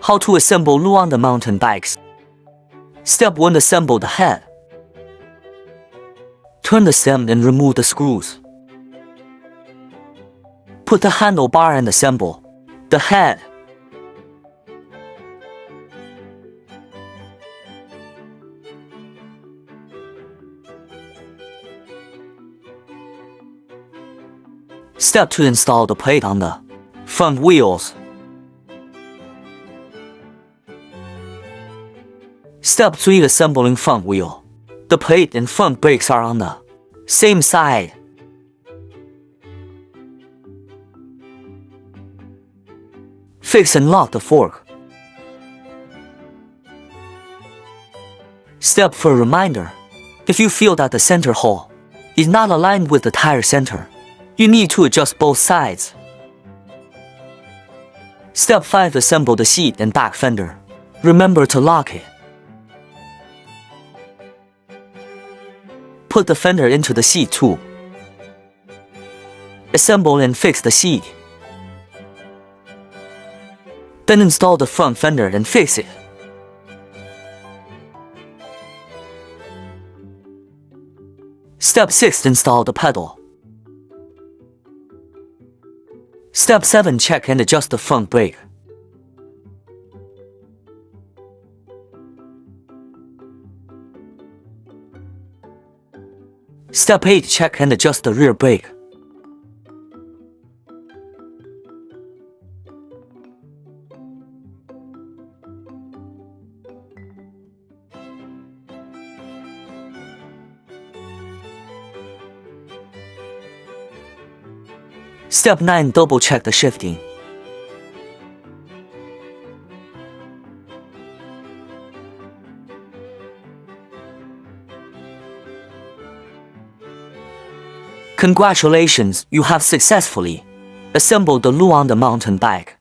How to assemble Luanda mountain bikes. Step 1. Assemble the head. Turn the stem and remove the screws. Put the handlebar and assemble the head. Step 2. Install the plate on the front wheels. Step 3. Assembling front wheel. The plate and front brakes are on the same side. Fix and lock the fork. Step 4. Reminder. If you feel that the center hole is not aligned with the tire center, you need to adjust both sides. Step 5. Assemble the seat and back fender. Remember to lock it. Put the fender into the seat tube. Assemble and fix the seat. Then install the front fender and fix it. Step 6. Install the pedal. Step 7. Check and adjust the front brake. Step 8. Check and adjust the rear brake. Step 9. Double check the shifting. Congratulations, you have successfully assembled the Luanda mountain bike.